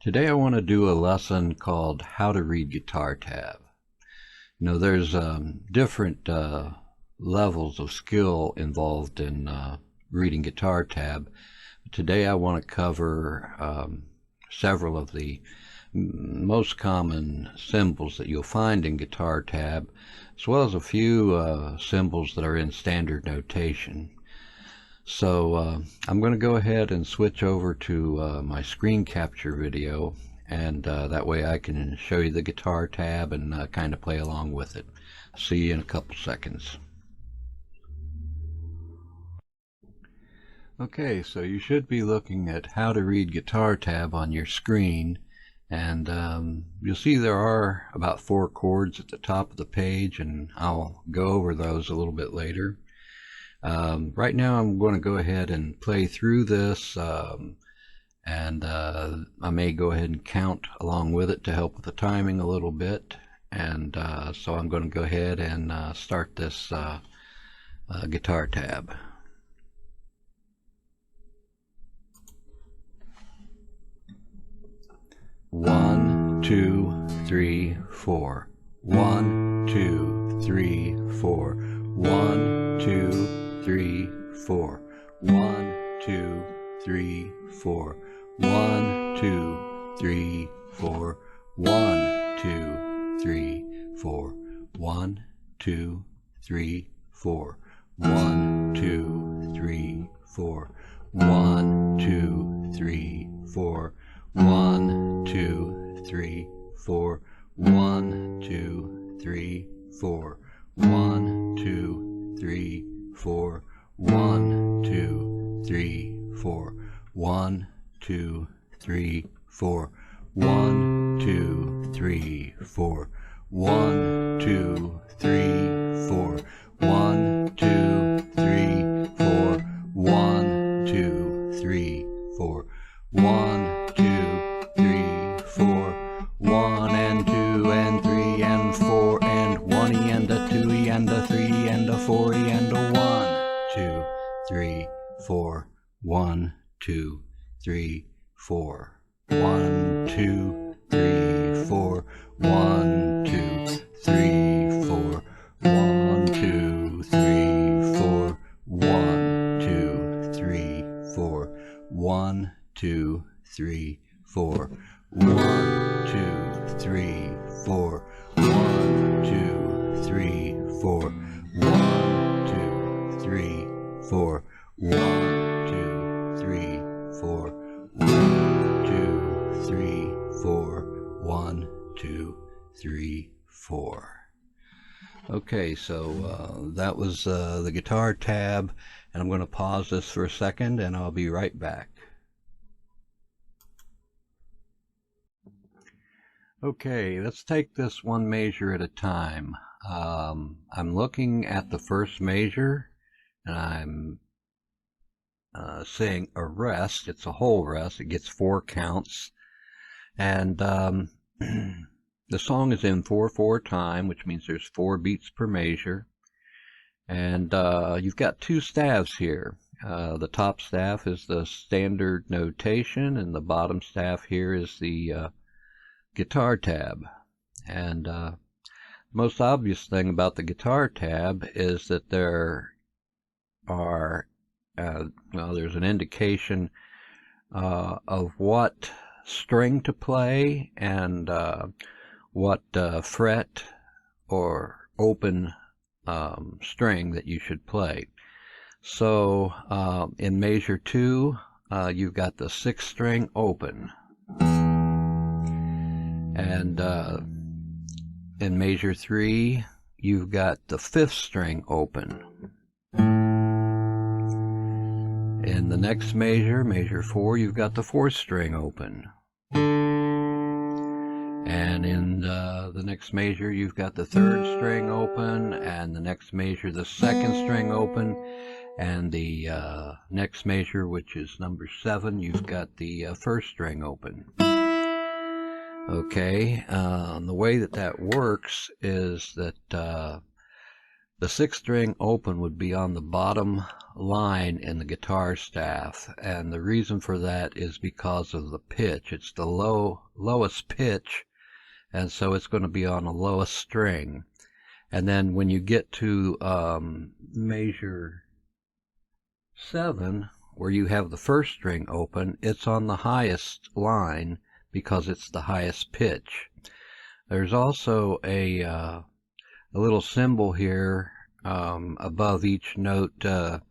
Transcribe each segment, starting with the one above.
Today I want to do a lesson called How to Read Guitar Tab. There's different levels of skill involved in reading guitar tab. Today I want to cover several of the most common symbols that you'll find in guitar tab, as well as a few symbols that are in standard notation. So I'm going to go ahead and switch over to my screen capture video, and that way I can show you the guitar tab and kind of play along with it. See you in a couple seconds. Okay, so you should be looking at How to Read Guitar Tab on your screen, and you'll see there are about 4 chords at the top of the page, and I'll go over those a little bit later. Right now I'm going to go ahead and play through this, and I may go ahead and count along with it to help with the timing a little bit, and so I'm going to go ahead and start this guitar tab. One, two, three, four. 1, 2, 3, 4. 1, 2, 3, 4. 1, 2, 3, 4. 1, 2, 3, 4. 1, 2, 3, 4. 1, 2, 3, 4. 1, 2, 3, 4. 1, 2, 3, 4. 1, 2, 3, 4. 1, 2, 3, 4. 1, 2, 3, 4. 1, 2, 3, 4. 1, 2, 3, 4. 1, 2, 3, 4. 1, 2, 3, 4. 1, 2, 3, 4. 1, 2, 3, 4. 1, 2, 3, 4. 1 and 2 and 3 and 4 and 1 and a 2 and a 3 and a 4 and a 1, 2, 3, 4. 1, 2, 3, 4. 1, 2, 3, 4. 1, 2, 3, 4. 1, 2, 3, 4. 1, 2, 3, 4. 1, 2, 3, 4. 1, 2, 3, 4. 1, 2, 3, 4. 1, 2, 3, 4. 1, 2, 3, 4. 1, 2, 3, 4. 1, 2, 3, 4. Okay, so that was the guitar tab, and I'm going to pause this for a second, and I'll be right back. Okay, let's take this one measure at a time. I'm looking at the first measure, and I'm saying a rest. It's a whole rest. It gets 4 counts. And the song is in 4/4 time, which means there's 4 beats per measure. And you've got 2 staves here. The top staff is the standard notation, and the bottom staff here is the guitar tab. And the most obvious thing about the guitar tab is that there are there's an indication of what string to play and what fret or open string that you should play. So in measure 2 you've got the 6th string open, and in measure 3 you've got the 5th string open. In the next measure, measure 4, you've got the 4th string open. And in the next measure, you've got the 3rd string open, and the next measure, the 2nd string open, and the next measure, which is number 7, you've got the 1st string open. Okay, the way that works is that The sixth string open would be on the bottom line in the guitar staff, and the reason for that is because of the pitch. It's the lowest pitch, and so it's going to be on the lowest string. And then when you get to measure 7, where you have the first string open, it's on the highest line because it's the highest pitch. There's also a little symbol here above each note that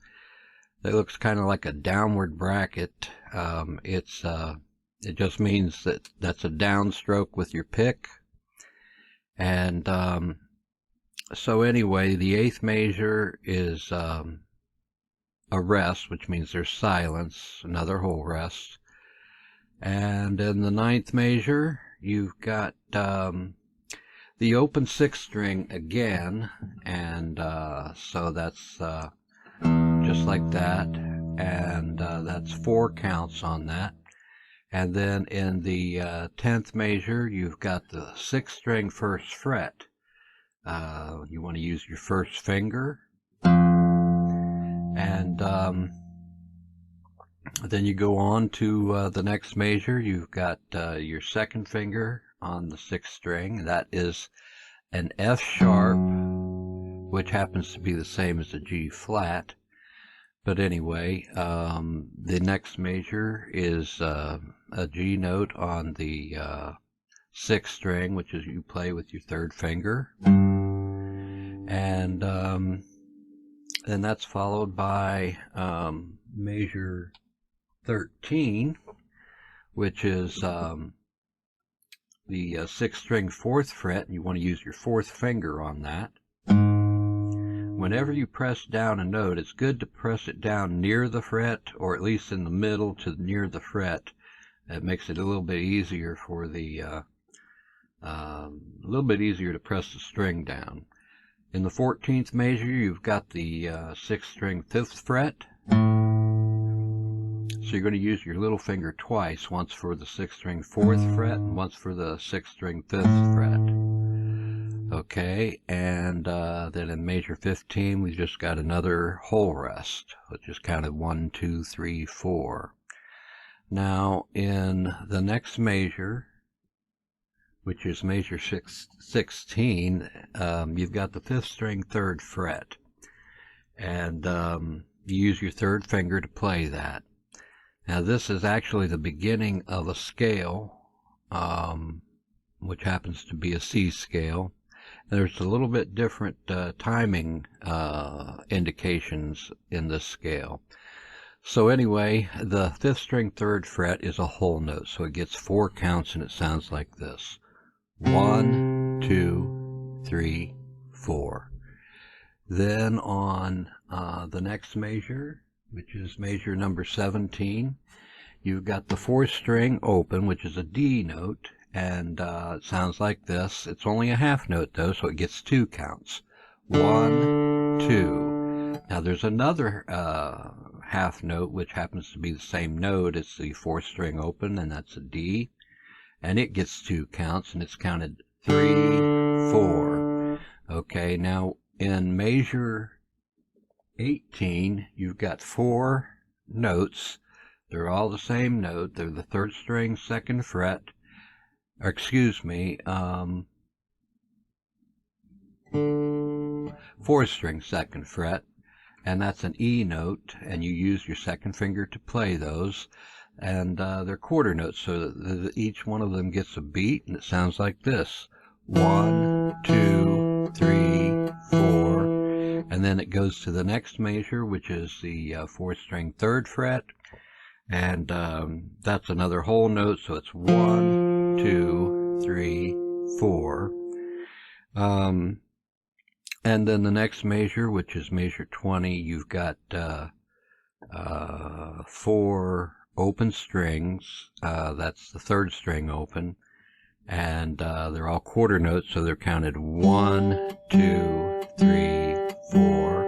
looks kind of like a downward bracket. It just means that that's a downstroke with your pick. And so anyway, the 8th measure is a rest, which means there's silence, another whole rest. And in the 9th measure, you've got the open 6th string again, and so that's just like that, and that's 4 counts on that. And then in the 10th measure, you've got the 6th string 1st fret. You want to use your first finger, and then you go on to the next measure. You've got your 2nd finger on the 6th string. That is an F sharp, which happens to be the same as a G flat. But anyway, the next measure is a G note on the 6th string, which is you play with your 3rd finger. And then that's followed by measure 13, which is the 6th string 4th fret, and you want to use your 4th finger on that. Whenever you press down a note, it's good to press it down near the fret, or at least in the middle to near the fret. It makes it a little bit easier for the to press the string down. In the 14th measure, you've got the 6th string 5th fret. So you're going to use your little finger twice, once for the 6th string 4th fret and once for the 6th string 5th fret. Okay, and then in measure 15, we just got another whole rest, which is counted 1, 2, 3, 4. Now, in the next measure, which is measure 16, you've got the 5th string 3rd fret, and you use your 3rd finger to play that. Now this is actually the beginning of a scale, which happens to be a C scale. There's a little bit different timing indications in this scale. So anyway, the 5th string 3rd fret is a whole note, so it gets 4 counts, and it sounds like this. 1, 2, 3, 4. Then on the next measure, which is measure number 17, you've got the 4th string open, which is a D note, and it sounds like this. It's only a half note though, so it gets 2 counts. 1, 2. Now there's another half note, which happens to be the same note. It's the 4th string open, and that's a D, and it gets 2 counts, and it's counted 3, 4. Okay, now in measure 18, you've got 4 notes. They're all the same note. They're the 3rd string 2nd fret, or excuse me, 4th string 2nd fret, and that's an E note, and you use your 2nd finger to play those, and they're quarter notes, so that each one of them gets a beat, and it sounds like this. 1, 2, 3, 4. And then it goes to the next measure, which is the 4th string 3rd fret, and that's another whole note, so it's 1, 2, 3, 4. And then the next measure, which is measure 20, you've got 4 open strings. That's the 3rd string open, and they're all quarter notes, so they're counted 1, 2, 3, 4.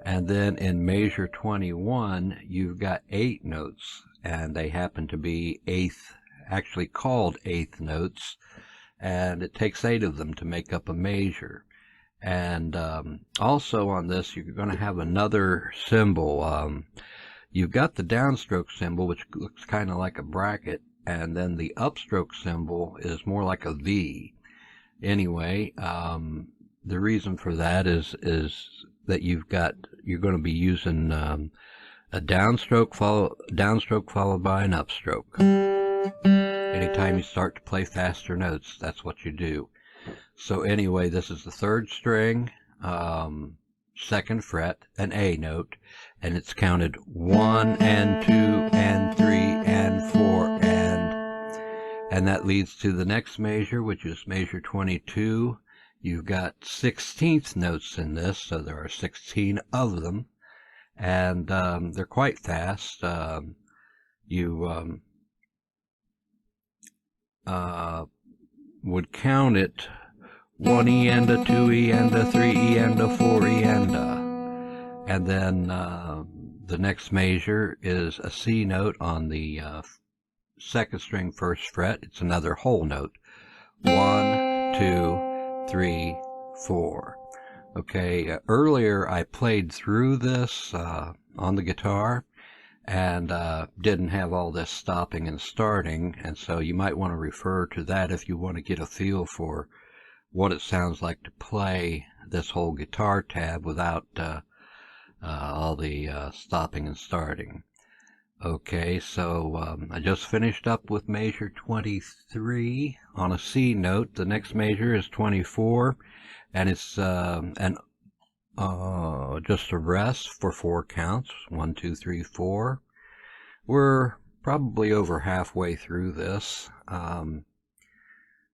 And then in measure 21, you've got 8 notes, and they happen to be actually called eighth notes, and it takes 8 of them to make up a measure. And also on this, you're going to have another symbol. You've got the downstroke symbol, which looks kind of like a bracket, and then the upstroke symbol is more like a V. Anyway, the reason for that is that you're going to be using a downstroke followed by an upstroke. Anytime you start to play faster notes, that's what you do. So anyway, this is the 3rd string, 2nd fret, an A note, and it's counted 1 and 2 and 3 and 4 and that leads to the next measure, which is measure 22. You've got 16th notes in this, so there are 16 of them, and they're quite fast. You would count it 1E and a 2E and a 3E and a 4E and then the next measure is a C note on the 2nd string 1st fret. It's another whole note. 1, 2, 3, 4. Okay, earlier I played through this on the guitar and didn't have all this stopping and starting, and so you might want to refer to that if you want to get a feel for what it sounds like to play this whole guitar tab without all the stopping and starting. Okay, so I just finished up with measure 23 on a C note. The next measure is 24, and it's just a rest for 4 counts. 1, 2, 3, 4. We're probably over halfway through this.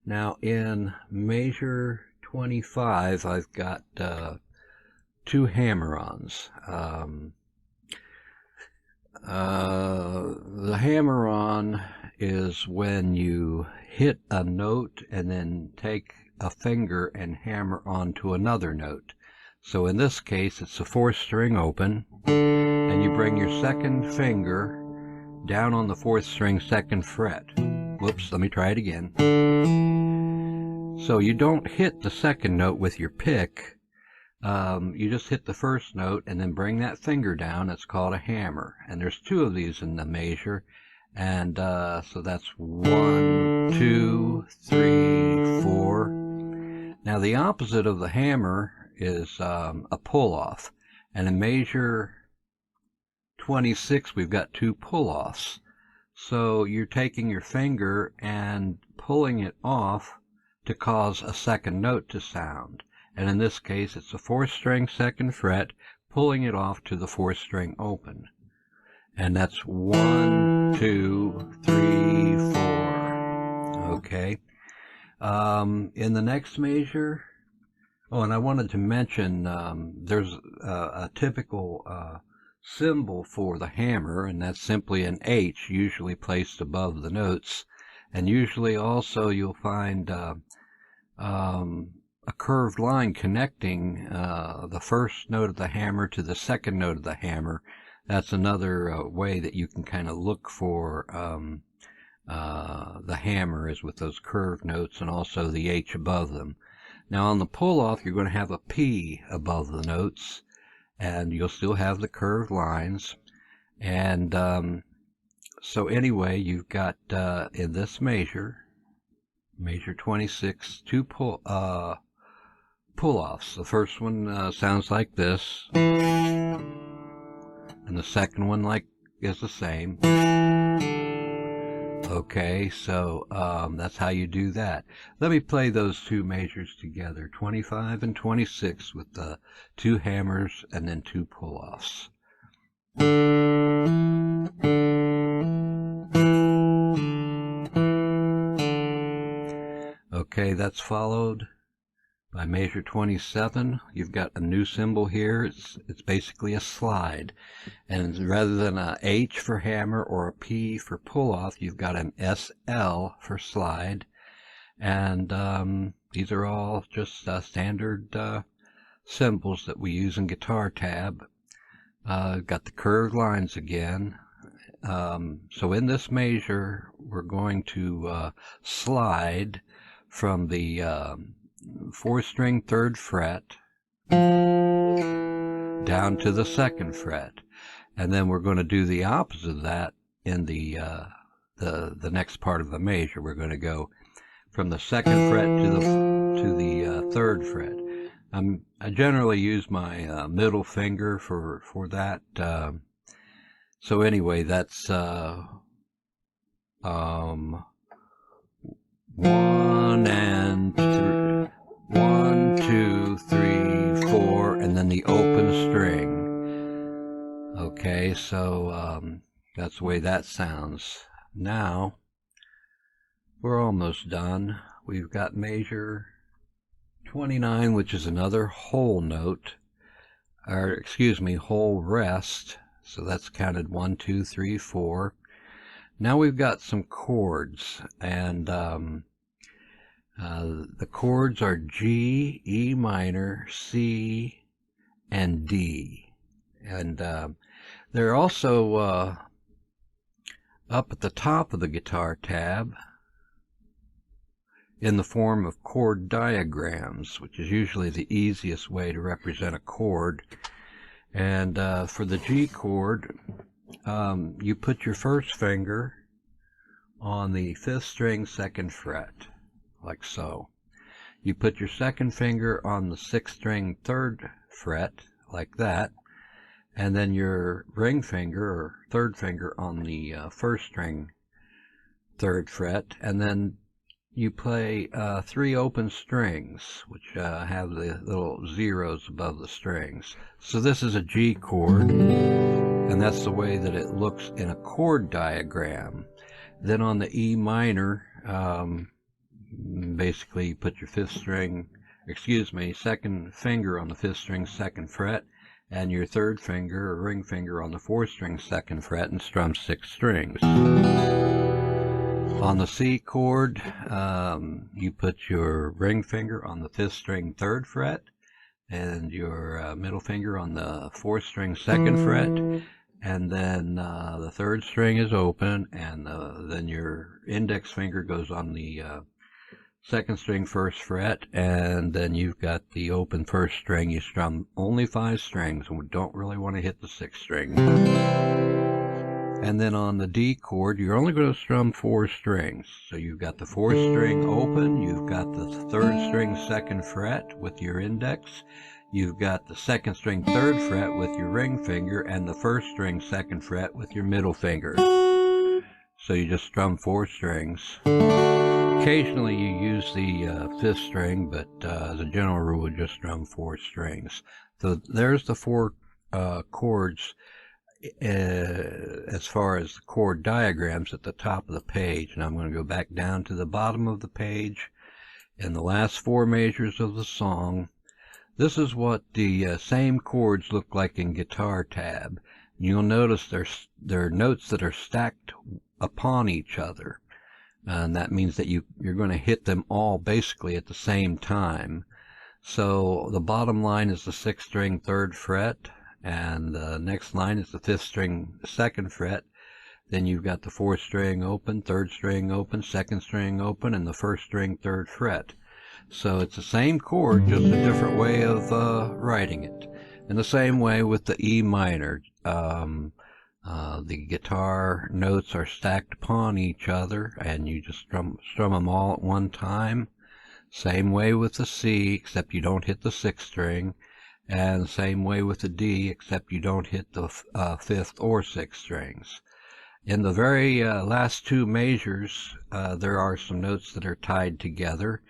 Now in measure 25, I've got 2 hammer-ons. The hammer-on is when you hit a note and then take a finger and hammer onto another note. So in this case, it's a 4th string open, and you bring your 2nd finger down on the 4th string 2nd fret. Whoops, let me try it again. So you don't hit the 2nd note with your pick. You just hit the 1st note and then bring that finger down. That's called a hammer. And there's 2 of these in the measure. And so that's 1, 2, 3, 4. Now the opposite of the hammer is a pull-off. And in measure 26, we've got 2 pull-offs. So you're taking your finger and pulling it off to cause a 2nd note to sound. And in this case, it's a 4th string 2nd fret, pulling it off to the 4th string open. And that's 1, 2, 3, 4. Okay. In the next measure, and I wanted to mention there's a typical symbol for the hammer, and that's simply an H, usually placed above the notes. And usually also you'll find a curved line connecting the 1st note of the hammer to the 2nd note of the hammer. That's another way that you can kind of look for the hammer, is with those curved notes and also the H above them. Now on the pull-off, you're going to have a P above the notes, and you'll still have the curved lines. And so anyway, you've got in this measure 26, 2 pull-offs. The first one sounds like this, and the second one is the same. Okay, so that's how you do that. Let me play those 2 measures together, 25 and 26, with the 2 hammers and then 2 pull-offs. Okay, that's followed by measure 27. You've got a new symbol here. It's basically a slide. And rather than a H for hammer or a P for pull-off, you've got an SL for slide. And these are all just standard symbols that we use in guitar tab. Got the curved lines again. So in this measure, we're going to slide from the 4th string 3rd fret down to the 2nd fret. And then we're going to do the opposite of that in the next part of the measure. We're going to go from the 2nd fret to the 3rd fret. I generally use my middle finger for that. So anyway, that's 1 and 3, 1, 2, 3, 4, and then the open string. Okay, so that's the way that sounds. Now we're almost done. We've got measure 29, which is another whole note, or excuse me, whole rest. So that's counted 1, 2, 3, 4. Now we've got some chords, and the chords are G, E minor, C, and D. And they're also up at the top of the guitar tab in the form of chord diagrams, which is usually the easiest way to represent a chord. And for the G chord, you put your 1st finger on the 5th string 2nd fret, like so. You put your 2nd finger on the 6th string 3rd fret, like that, and then your ring finger or 3rd finger on the 1st string 3rd fret, and then you play 3 open strings, which have the little zeros above the strings. So this is a G chord, and that's the way that it looks in a chord diagram. Then on the E minor, basically you put your 2nd finger on the 5th string 2nd fret, and your 3rd finger or ring finger on the 4th string 2nd fret, and strum 6 strings. On the C chord, you put your ring finger on the 5th string 3rd fret, and your middle finger on the 4th string 2nd fret, and then the 3rd string is open, and then your index finger goes on the 2nd string 1st fret, and then you've got the open 1st string. You strum only 5 strings, and we don't really want to hit the 6th string. And then on the D chord, you're only going to strum 4 strings. So you've got the 4th string open, you've got the 3rd string 2nd fret with your index, you've got the 2nd string 3rd fret with your ring finger, and the 1st string 2nd fret with your middle finger. So you just strum 4 strings. Occasionally you use the 5th string, but as a general rule, just strum 4 strings. So there's the 4 chords as far as the chord diagrams at the top of the page. And I'm going to go back down to the bottom of the page in the last 4 measures of the song. This is what the same chords look like in guitar tab. You'll notice there are notes that are stacked upon each other, and that means that you're going to hit them all basically at the same time. So the bottom line is the 6th string 3rd fret, and the next line is the 5th string 2nd fret. Then you've got the 4th string open, 3rd string open, 2nd string open, and the 1st string 3rd fret. So it's the same chord, just a different way of writing it. In the same way with the E minor, the guitar notes are stacked upon each other, and you just strum them all at one time. Same way with the C, except you don't hit the 6th string. And same way with the D, except you don't hit the 5th or 6th strings. In the very last 2 measures, there are some notes that are tied together,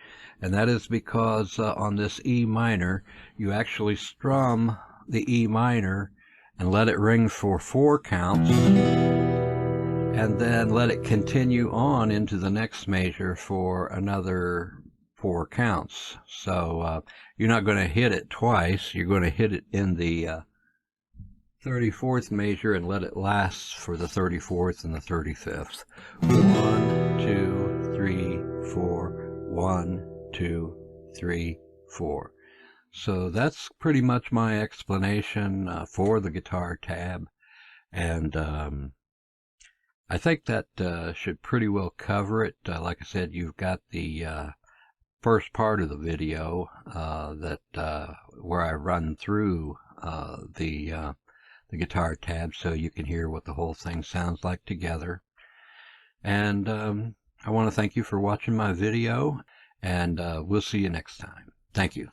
and that is because on this E minor, you actually strum the E minor and let it ring for 4 counts, and then let it continue on into the next measure for another 4 counts. So you're not going to hit it twice. You're going to hit it in the 34th measure and let it last for the 34th and the 35th. 1, 2, 3, 4. 1, 2, 3, 4. So that's pretty much my explanation for the guitar tab, and I think that should pretty well cover it. Like I said, you've got the first part of the video where I run through the guitar tabs so you can hear what the whole thing sounds like together. And I want to thank you for watching my video, and we'll see you next time. Thank you.